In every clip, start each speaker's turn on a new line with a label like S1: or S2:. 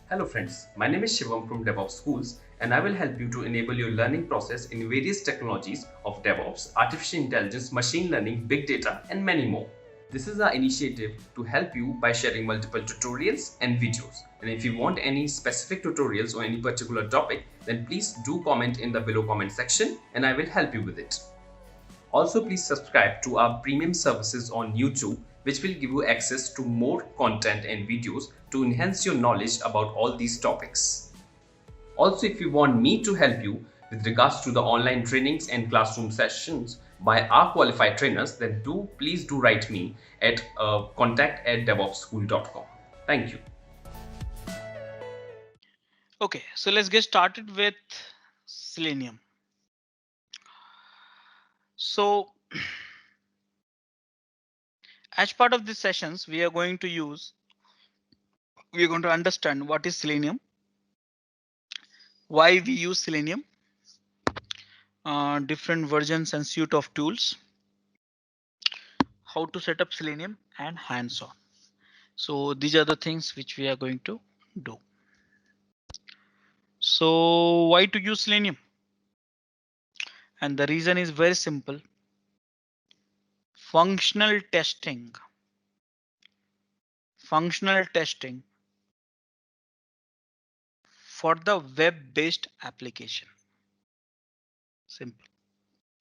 S1: Hello friends, my name is Shivam from DevOps Schools and I will help you to enable your learning process in various technologies of DevOps, artificial intelligence, machine learning, big data and many more. This is our initiative to help you by sharing multiple tutorials and videos. And if you want any specific tutorials or any particular topic, then please do comment in the below comment section and I will help you with it. Also, please subscribe to our premium services on YouTube, which will give you access to more content and videos to enhance your knowledge about all these topics. Also, if you want me to help you with regards to the online trainings and classroom sessions by our qualified trainers, then please do write me at contact@devopsschool.com. Thank you.
S2: Okay, so let's get started with Selenium. So as part of these sessions, we are going to understand what is Selenium, why we use Selenium, different versions and suite of tools, how to set up Selenium and hands-on. So these are the things which we are going to do. So why to use Selenium? And the reason is very simple. Functional testing. Functional testing for the web-based application. Simple.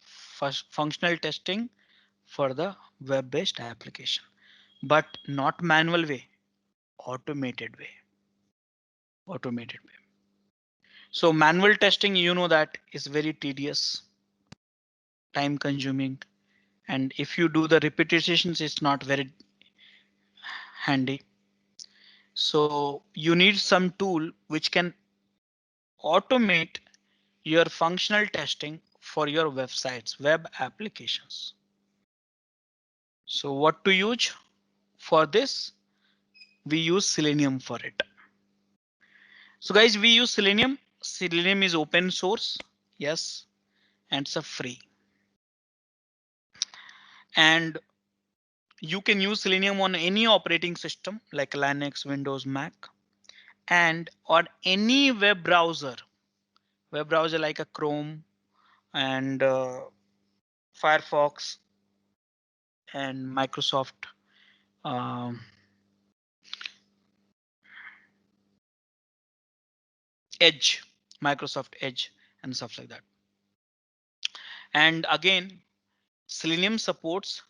S2: First, functional testing for the web-based application, but not manual way, automated way. Automated way. So manual testing, you know, that is very tedious, time consuming, and if you do the repetitions, it's not very handy. So you need some tool which can automate your functional testing for your websites, web applications. So what to use for this? We use Selenium for it. So guys, we use Selenium. Selenium is open source. Yes, and it's a free. And you can use Selenium on any operating system like Linux, Windows, Mac, and on any web browser like a Chrome and Firefox and Microsoft um, Edge, Microsoft Edge and stuff like that. And again, Selenium supports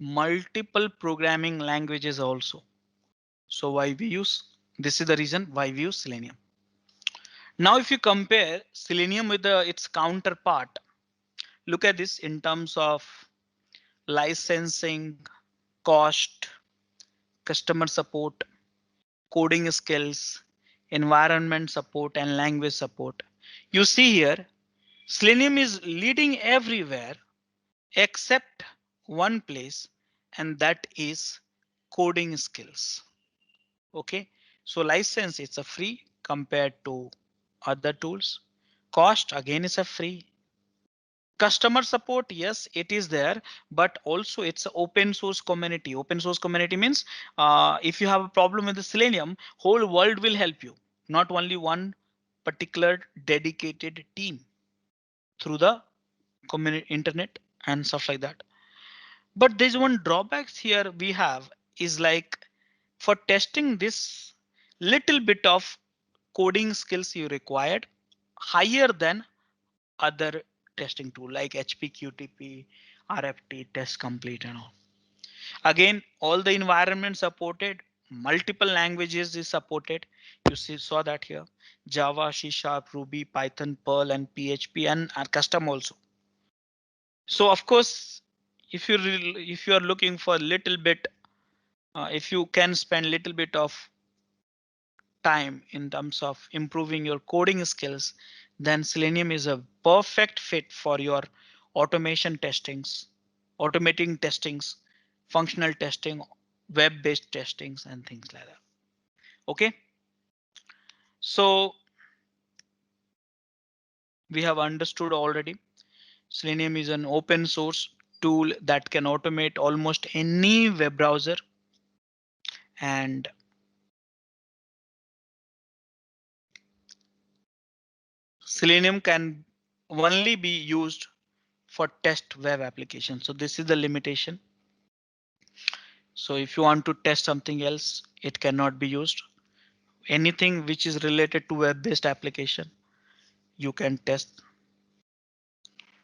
S2: multiple programming languages also. So why we use, this is the reason why we use Selenium. Now, if you compare Selenium with its counterpart, look at this in terms of licensing, cost, customer support, coding skills, environment support, and language support. You see here, Selenium is leading everywhere except one place, and that is coding skills. OK, so license, it's a free compared to other tools. Cost again is a free. Customer support, yes, it is there, but also it's an open source community. Open source community means if you have a problem with the Selenium, whole world will help you, not only one particular dedicated team through the community internet and stuff like that. But there's one drawbacks here we have is like for testing this little bit of coding skills you required higher than other testing tool like HPQTP, RFT, test complete and all. Again, all the environment supported, multiple languages is supported. You see, saw that here, Java, C Sharp, Ruby, Python, Perl and PHP and custom also. So of course, if you are looking for a little bit, if you can spend a little bit of time in terms of improving your coding skills, then Selenium is a perfect fit for your automation testings, automating testings, functional testing, web-based testings, and things like that. OK, so we have understood already. Selenium is an open source tool that can automate almost any web browser, and Selenium can only be used for test web application. So this is the limitation. So if you want to test something else, it cannot be used. Anything which is related to web-based application, you can test.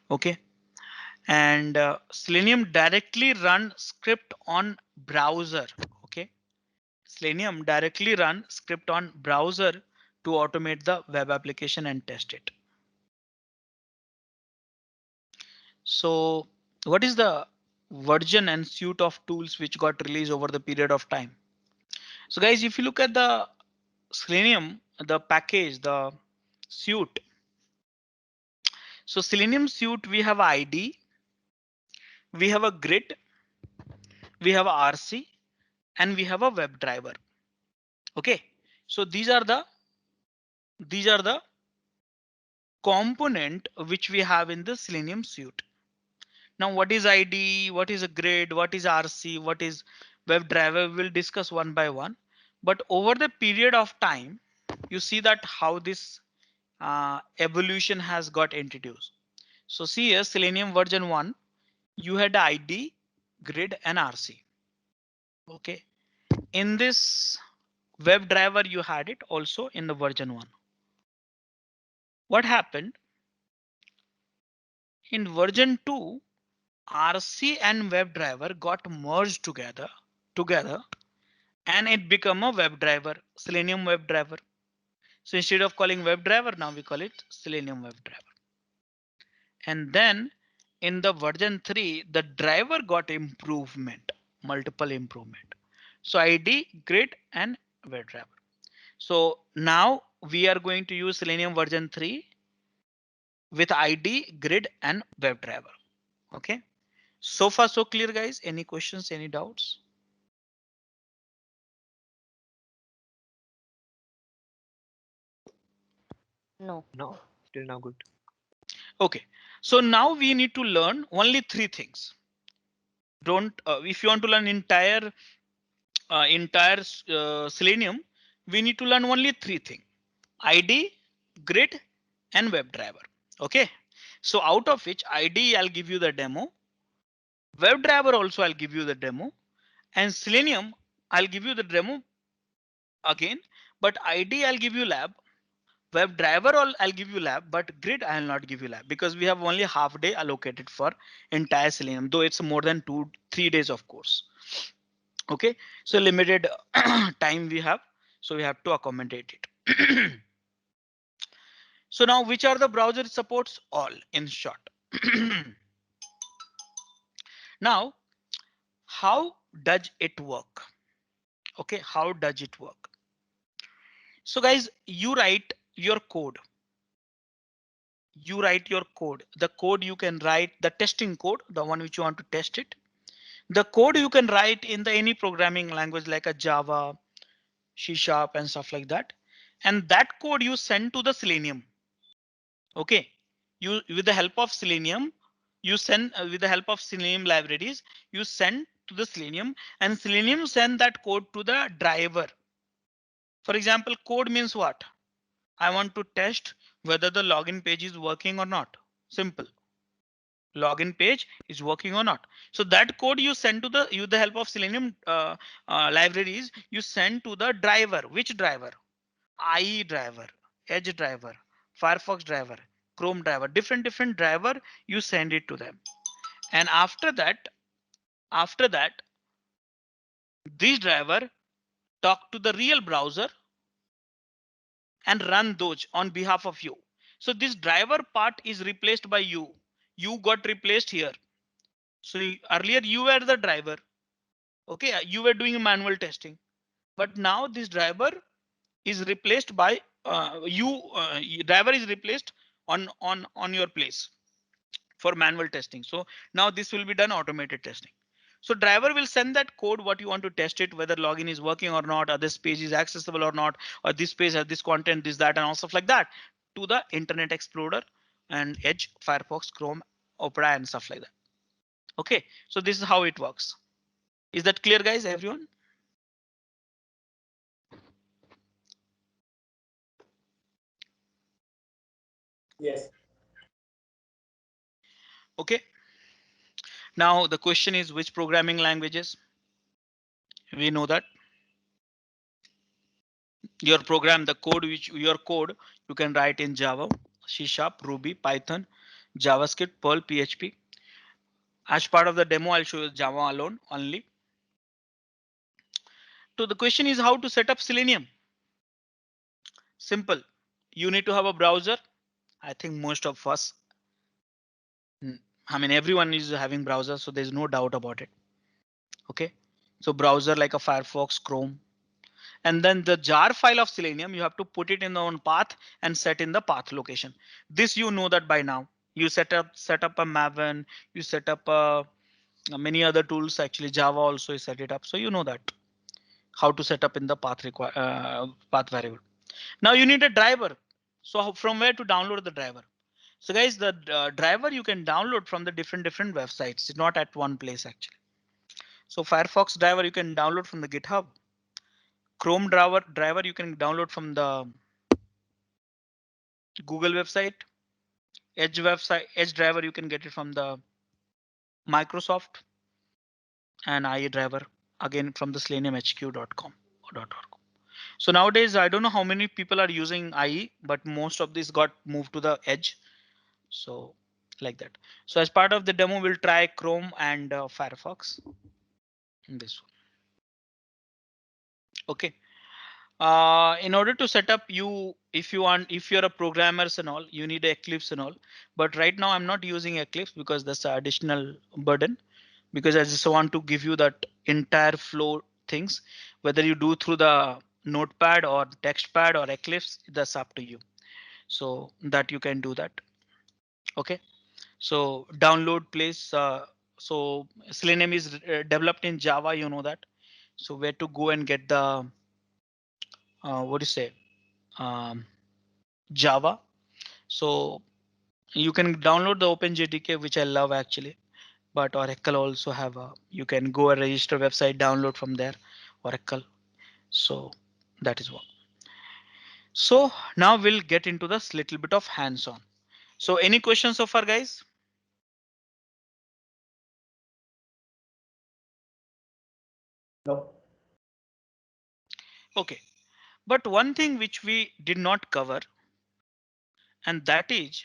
S2: Okay. And Selenium directly run script on browser. Okay. Selenium directly run script on browser to automate the web application and test it. So what is the version and suite of tools which got released over the period of time? So guys, if you look at the Selenium, the package, the suite. So Selenium suite, we have ID, we have a grid, we have a RC, and we have a WebDriver. Okay, so these are the component which we have in the Selenium suite. Now, what is ID? What is a grid? What is RC? What is WebDriver? We'll discuss one by one. But over the period of time, you see that how this evolution has got introduced. So see here, Selenium version 1, you had ID, grid, and RC. Okay. In this WebDriver, you had it also in the version 1. What happened? In version 2, RC and WebDriver got merged together, and it become a WebDriver, Selenium WebDriver. So instead of calling WebDriver, now we call it Selenium WebDriver. And then in the version 3, the driver got improvement, multiple improvement. So ID, grid, and WebDriver. So now we are going to use Selenium version 3 with ID, grid, and WebDriver. Okay. So far, so clear, guys. Any questions, any doubts?
S3: No.
S4: No, till now good.
S2: Okay. So now we need to learn only 3 things. Don't, if you want to learn entire Selenium, we need to learn only 3 things: ID, grid, and WebDriver. Okay. So out of which ID, I'll give you the demo. WebDriver also, I'll give you the demo. And Selenium, I'll give you the demo again. But ID, I'll give you lab. WebDriver, I'll give you lab, but grid, I'll not give you lab because we have only half day allocated for entire Selenium, though it's more than 2-3 days of course. Okay, so limited time we have, so we have to accommodate it. So now which are the browser supports? All, in short. Now, how does it work? Okay, how does it work? So guys, you write your code. You write your code. The code you can write, the testing code, the one which you want to test it. The code you can write in the any programming language like a Java, C# and stuff like that. And that code you send to the Selenium. Okay, you with the help of Selenium, you send with the help of Selenium libraries, you send to the Selenium, and Selenium send that code to the driver. For example, code means what? I want to test whether the login page is working or not. Simple. Login page is working or not. So that code you send to the with the help of Selenium libraries, you send to the driver. Which driver? IE driver, Edge driver, Firefox driver, Chrome driver, different driver, you send it to them. And after that, this driver talk to the real browser and run those on behalf of you. So this driver part is replaced by you. You got replaced here. So earlier you were the driver. Okay, you were doing manual testing, but now this driver is replaced by driver is replaced on your place for manual testing. So now this will be done automated testing. So driver will send that code what you want to test it, whether login is working or not, or this page is accessible or not, or this page has this content, this, that, and all stuff like that to the Internet Explorer and Edge, Firefox, Chrome, Opera, and stuff like that. Okay, so this is how it works. Is that clear, guys, everyone?
S3: Yes.
S2: Okay. Now the question is which programming languages? We know that your program, the code which your code you can write in Java, C Sharp, Ruby, Python, JavaScript, Perl, PHP. As part of the demo, I'll show you Java alone only. So the question is how to set up Selenium. Simple. You need to have a browser. I think most of us, I mean, everyone is having browser, so there's no doubt about it. Okay. So browser like a Firefox, Chrome, and then the jar file of Selenium, you have to put it in the own path and set in the path location. This you know that by now. You set up a Maven, you set up many other tools. Actually, Java also is set it up, so you know that how to set up in the path variable. Now you need a driver. So from where to download the driver? So guys, the driver you can download from the different websites. It's not at one place actually. So Firefox driver you can download from the GitHub. Chrome driver you can download from the Google website. Edge driver you can get it from the Microsoft, and IE driver again from the seleniumhq.com or .org. So nowadays I don't know how many people are using IE, but most of this got moved to the Edge. So like that. So as part of the demo, we'll try Chrome and Firefox. This one. Okay. In order to set up if you're a programmers and all, you need Eclipse and all. But right now I'm not using Eclipse because that's an additional burden. Because I just want to give you that entire flow things, whether you do through the notepad or textpad or Eclipse, that's up to you. So that you can do that. Okay. So download place. So Selenium is developed in Java, you know that. So where to go and get the what do you say Java. So you can download the OpenJDK, which I love actually. But Oracle also have a, you can go and register website, download from there, Oracle. So that is what. So now we'll get into this little bit of hands-on. So any questions so far, guys?
S3: No.
S2: Okay. But one thing which we did not cover, and that is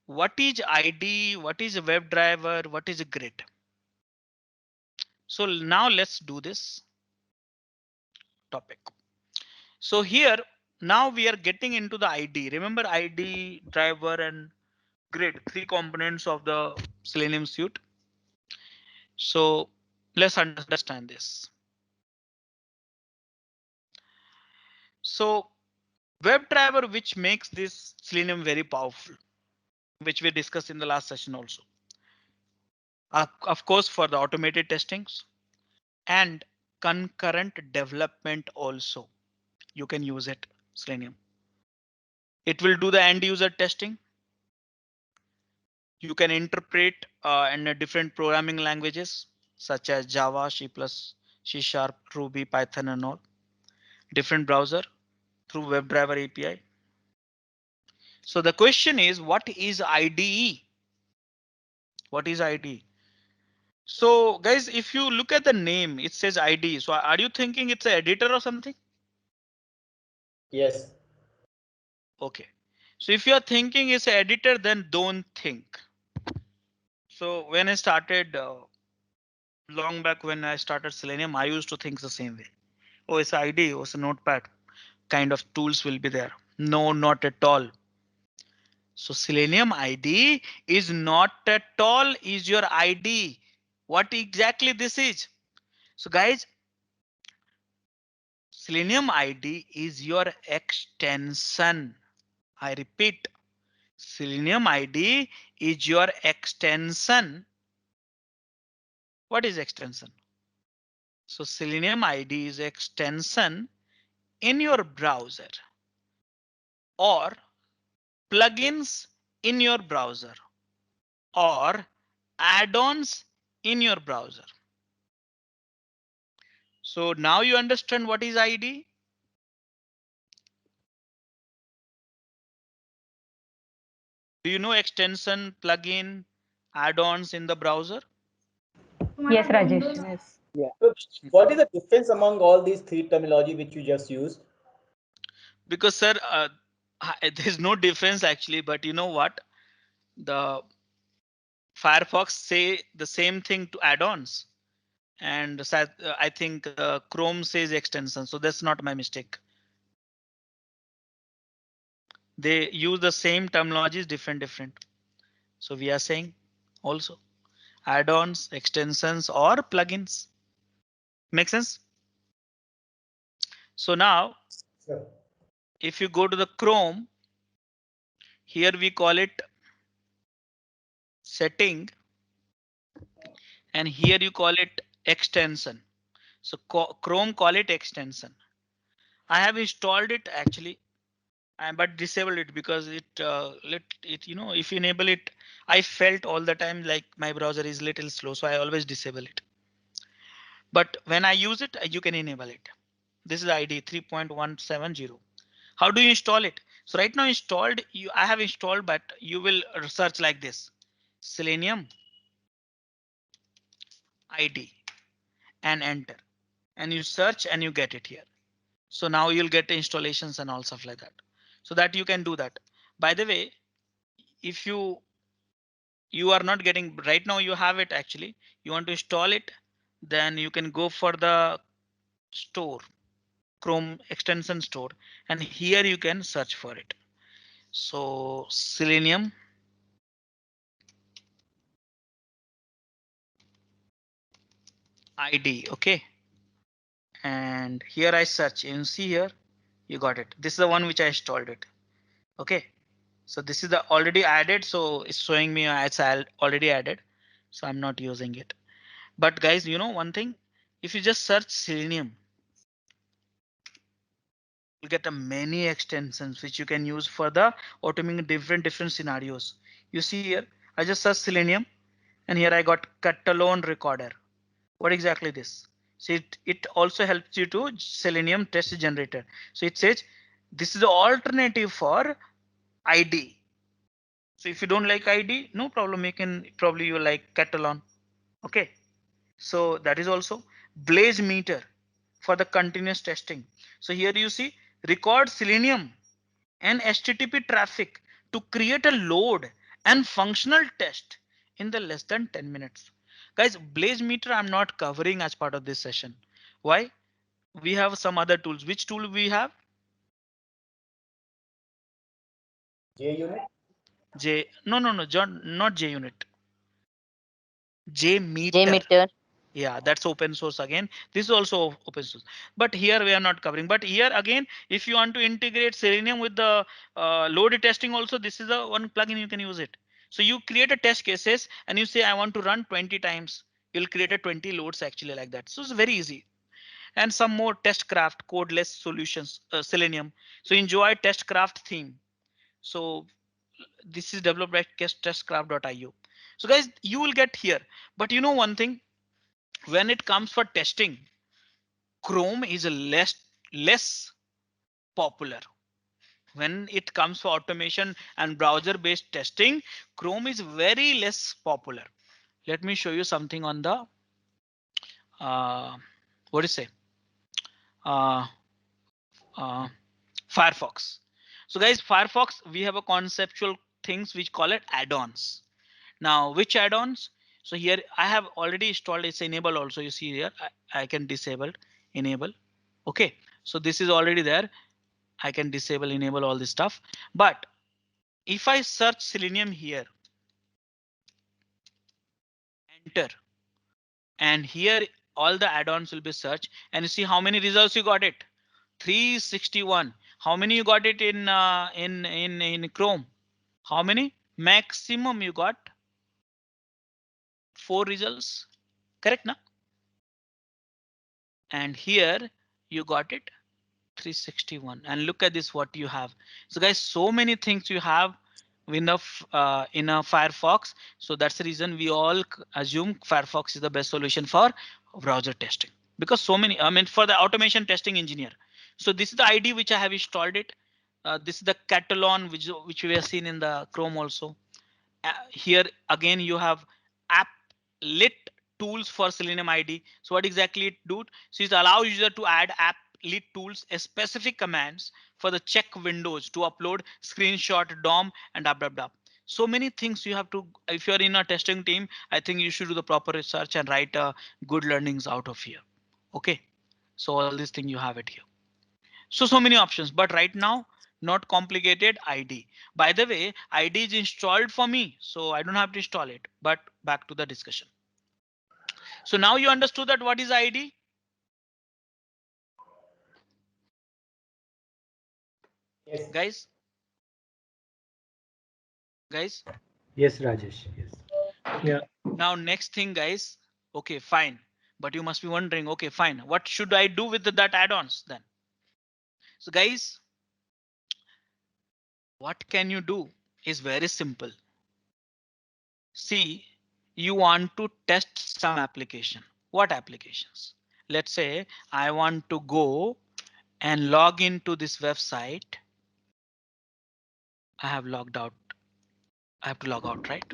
S2: what is ID, what is a WebDriver, what is a grid. So now let's do this topic. So here now we are getting into the ID. Remember ID, driver, and grid, three components of the Selenium suite. So let's understand this. So WebDriver, which makes this Selenium very powerful, which we discussed in the last session also. Of course, for the automated testings and concurrent development also, you can use it, Selenium. It will do the end user testing. You can interpret in different programming languages such as Java, C++, C Sharp, Ruby, Python, and all. Different browser through WebDriver API. So the question is, what is IDE? What is IDE? So guys, if you look at the name, it says IDE. So are you thinking it's an editor or something?
S3: Yes.
S2: Okay. So if you're thinking it's an editor, then don't think. So when I started long back when I started Selenium, I used to think the same way. Oh, it's IDE, oh, it's a notepad kind of tools will be there. No, not at all. So Selenium ID is not at all is your ID. What exactly this is? So guys, Selenium ID is your extension. I repeat, Selenium ID is your extension. What is extension? So Selenium ID is extension in your browser or plugins in your browser or add-ons in your browser. So now you understand what is ID? Do you know extension, plugin, add-ons in the browser?
S4: Yes, Rajesh.
S5: Yes. Yeah.
S3: So what is the difference among all these three terminology which you just used?
S2: Because sir, there's no difference actually, but you know what? The Firefox say the same thing to add-ons, and I think Chrome says extension, so that's not my mistake. They use the same terminologies, different. So we are saying also add-ons, extensions, or plugins. Make sense? So now,
S3: Sure.
S2: if you go to the Chrome, here we call it setting, and here you call it extension. So Chrome call it extension. I have installed it actually, but disabled it because let it, you know, if you enable it, I felt all the time like my browser is little slow, so I always disable it. But when I use it, you can enable it. This is ID 3.170. How do you install it? So right now installed, I have installed, but you will search like this: Selenium ID and enter, and you search and you get it here. So now you'll get installations and all stuff like that. So that you can do that. By the way, if you are not getting right now, you have it actually, you want to install it, then you can go for the store, Chrome extension store, and here you can search for it. So Selenium ID, okay. And here I search, and see here, you got it. This is the one which I installed it. Okay. So this is the already added. So it's showing me it's already added. So I'm not using it. But guys, you know one thing, if you just search Selenium, you'll get a many extensions which you can use for the automating different scenarios. You see here, I just searched Selenium, and here I got Catalan recorder. What exactly this? So it also helps you to Selenium test generator. So it says this is the alternative for ID. So if you don't like ID, no problem. You can probably you like Catalan. Okay. So that is also Blaze meter for the continuous testing. So here you see record Selenium and HTTP traffic to create a load and functional test in the less than 10 minutes. Guys, Blaze meter I'm not covering as part of this session. Why? We have some other tools. Which tool we have?
S3: JUnit?
S2: No, John, not JUnit. JMeter.
S4: JMeter.
S2: Yeah, that's open source again. This is also open source, but here we are not covering. But here again, if you want to integrate Selenium with the load testing also, this is the one plugin you can use it. So you create a test cases and you say I want to run 20 times. You'll create a 20 loads actually like that. So it's very easy. And some more Testcraft codeless solutions, Selenium. So enjoy Testcraft theme. So this is developed by testcraft.io. So guys, you will get here. But you know one thing, when it comes for testing, Chrome is a less popular. When it comes for automation and browser based testing, Chrome is very less popular. Let me show you something on the what do you say, uh, uh, Firefox. So guys, Firefox, we have a conceptual things which call it add-ons. Now which add-ons? So here I have already installed, it's enable also. You see here I can disable, enable. Okay, so this is already there. I can disable, enable all this stuff. But if I search Selenium here, enter, and here all the add-ons will be searched, and you see how many results you got it. 361. How many you got it in Chrome? How many? Maximum you got 4 results. Correct now? And here you got it 361. And look at this, what you have. So guys, so many things you have in a Firefox. So that's the reason we all assume Firefox is the best solution for browser testing, because so many, I mean, for the automation testing engineer. So this is the ID which I have installed it. This is the Catalan, which we have seen in the Chrome also. Here again you have app lit tools for Selenium ID. So what exactly it do? So it allows user to add app lit tools as specific commands for the check windows to upload screenshot DOM and blah blah blah. So many things you have to, if you're in a testing team, I think you should do the proper research and write good learnings out of here. Okay, so all these things you have it here. So many options, but right now, not complicated. ID. By the way, ID is installed for me, so I don't have to install it, but back to the discussion. So now you understood that what is ID?
S3: Yes.
S2: Guys?
S5: Yes, Rajesh. Yes.
S2: Okay.
S5: Yeah.
S2: Now next thing, guys. Okay, fine. But you must be wondering, okay, fine. What should I do with that add-ons then? So guys, what can you do is very simple. See, you want to test some application. What applications? Let's say I want to go and log into this website. I have logged out. I have to log out, right?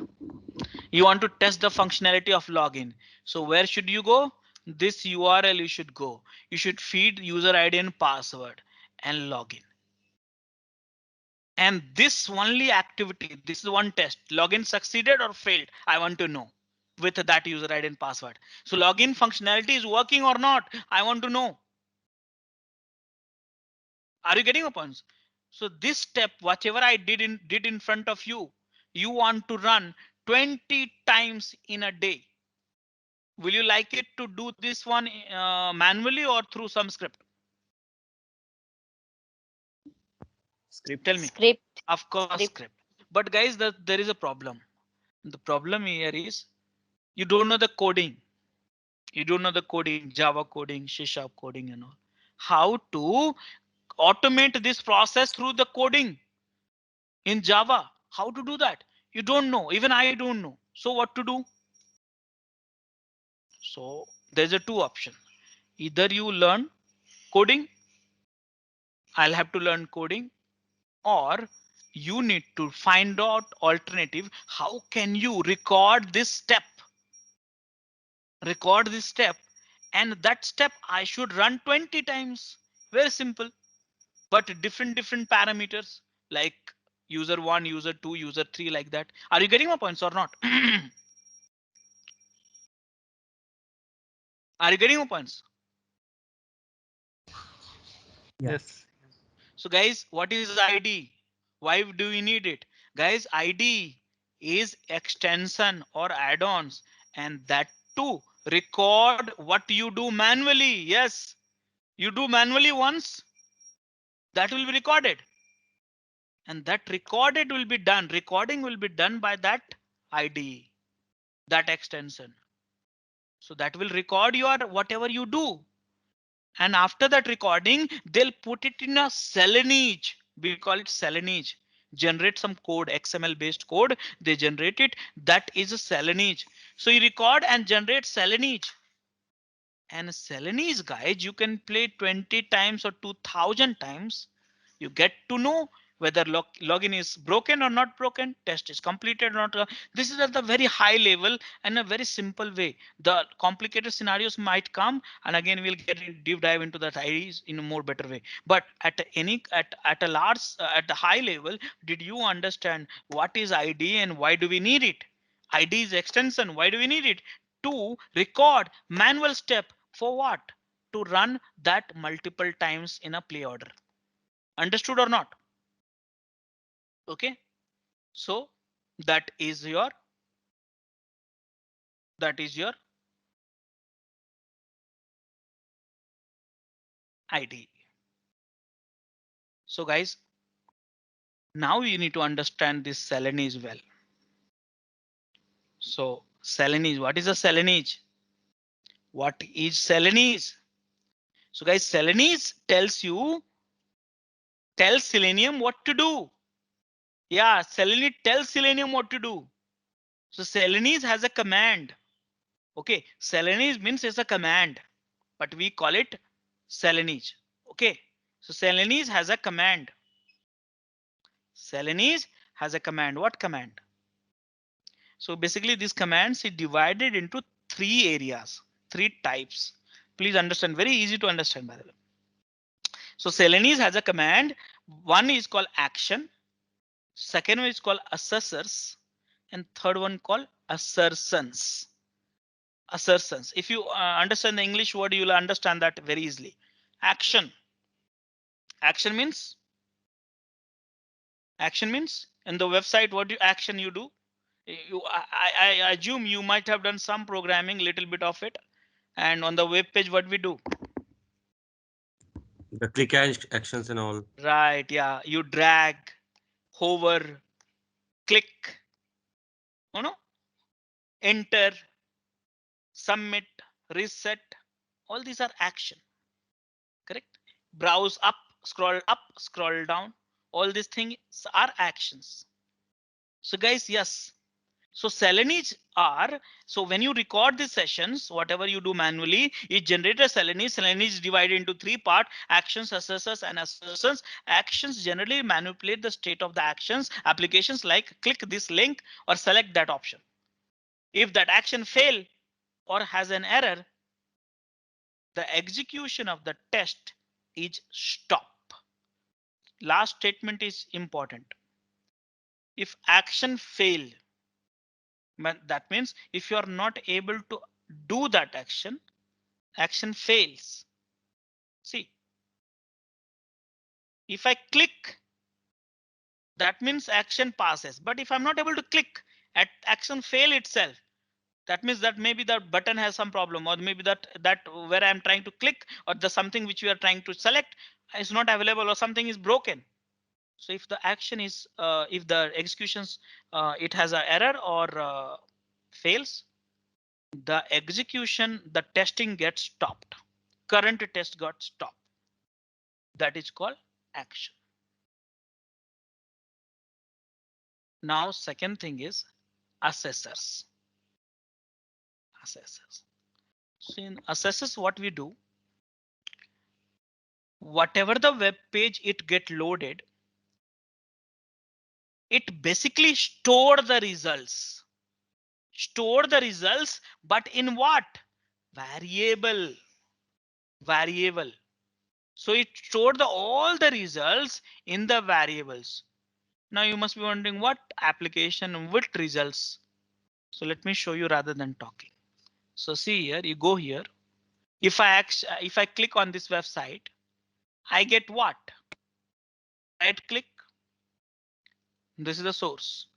S2: You want to test the functionality of login. So where should you go? This URL you should go. You should feed user ID and password and login. And this only activity, this is one test. Login succeeded or failed. I want to know with that user ID and password. So login functionality is working or not. I want to know. Are you getting my points? So this step, whatever I did in front of you, you want to run 20 times in a day. Will you like it to do this one manually or through some script? Script, tell me.
S6: Script.
S2: Of course, script. But guys, there is a problem. The problem here is you don't know the coding. You don't know the coding, Java coding, C# coding and all. How to automate this process through the coding in Java? How to do that? You don't know. Even I don't know. So what to do? So there's a two option. Either you learn coding. I'll have to learn coding, or you need to find out alternative. How can you record this step? Record this step, and that step I should run 20 times. Very simple, but different parameters like user 1, user 2, user 3, like that. Are you getting my points or not? Are you getting my points?
S5: Yes.
S2: So guys, what is ID? Why do we need it? Guys, ID is extension or add-ons, and that too record what you do manually. Yes, you do manually once, that will be recorded. And that recorded will be done. Recording will be done by that ID, that extension. So that will record your whatever you do. And after that recording, they'll put it in a Selenize. We call it Selenize. Generate some code, XML based code. They generate it. That is a Selenize. So you record and generate Selenize. And Selenize, guys, you can play 20 times or 2000 times. You get to know whether login is broken or not broken, test is completed or not. This is at the very high level and a very simple way. The complicated scenarios might come, and again we'll get in deep dive into that IDs in a more better way. But at a large at the high level, did you understand what is ID and why do we need it? ID is extension. Why do we need it? To record manual step for what? To run that multiple times in a play order. Understood or not? Okay, so that is your ID. So guys, now you need to understand this Selenize well. So Selenize, what is a Selenize? What is Selenize? So guys, Selenize tells Selenium what to do. Yeah, Selenize tells Selenium what to do. So Selenize has a command. Okay, Selenize means it's a command, but we call it Selenize. Okay, so Selenize has a command. Celanese has a command. What command? So basically these commands is divided into 3 areas, 3 types. Please understand, very easy to understand by the way. So Celanese has a command. One is called action. Second one is called assessors. And third one called assertions. Assertions. If you understand the English word, you will understand that very easily. Action. Action means in the website, what action you do? I assume you might have done some programming, little bit of it. And on the web page, what we do?
S6: The click actions and all.
S2: Right, yeah. You drag, hover, click, enter, submit, reset. All these are action. Correct? Browse up, scroll down. All these things are actions. So guys, yes. So Celanese are, so when you record these sessions, whatever you do manually, it generates a Celanese. Celanese is divided into 3 parts: actions, assessors, and assertions. Actions generally manipulate the state of the actions. Applications like click this link or select that option. If that action fail or has an error, the execution of the test is stop. Last statement is important. If action fail, that means if you are not able to do that action, action fails. See, if I click, that means action passes. But if I'm not able to click, at action fail itself, that means that maybe that button has some problem, or maybe that where I'm trying to click or the something which we are trying to select is not available, or something is broken. So if the action is, if the executions, it has an error or fails, the execution, the testing gets stopped. Current test got stopped. That is called action. Now, second thing is assessors. Assessors. So in assessors, what we do, whatever the web page it get loaded, it basically store the results. Store the results, but in what? Variable. Variable. So it stored all the results in the variables. Now you must be wondering what application, what results. So let me show you rather than talking. So see here, you go here. If I click on this website, I get what? Right click. This is the source.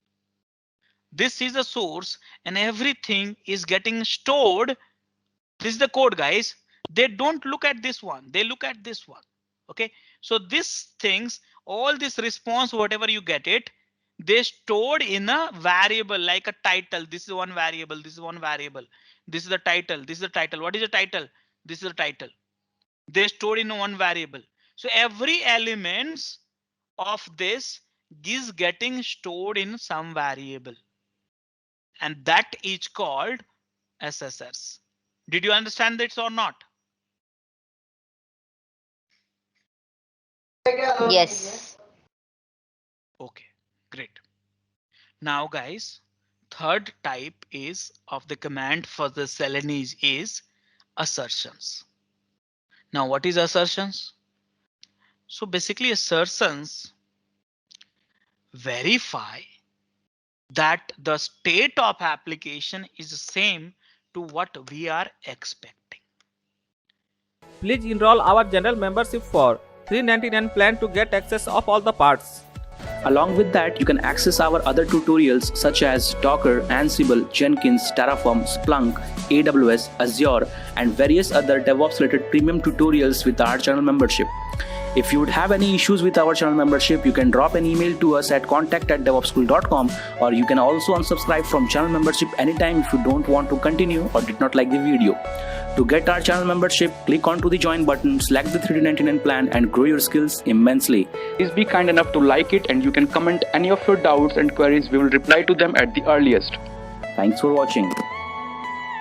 S2: This is the source, and everything is getting stored. This is the code, guys. They don't look at this one. They look at this one. OK, so these things, all this response, whatever you get it, they stored in a variable like a title. This is one variable. This is one variable. This is the title. This is the title. What is the title? This is the title. They stored in one variable. So every elements of this is getting stored in some variable. And that is called assessors. Did you understand this or not?
S4: Yes.
S2: OK, great. Now, guys, third type is of the command for the Celanese is assertions. Now, what is assertions? So basically, assertions verify that the state of application is the same to what we are expecting.
S7: Please enroll our general membership for $399 plan to get access of all the parts.
S8: Along with that, you can access our other tutorials such as Docker, Ansible, Jenkins, Terraform, Splunk, AWS, Azure, and various other DevOps related premium tutorials with our channel membership. If you would have any issues with our channel membership, you can drop an email to us at contact@devopsschool.com, or you can also unsubscribe from channel membership anytime if you don't want to continue or did not like the video. To get our channel membership, click onto the join button, select the $399 plan and grow your skills immensely. Please be kind enough to like it, and you can comment any of your doubts and queries. We will reply to them at the earliest. Thanks for watching.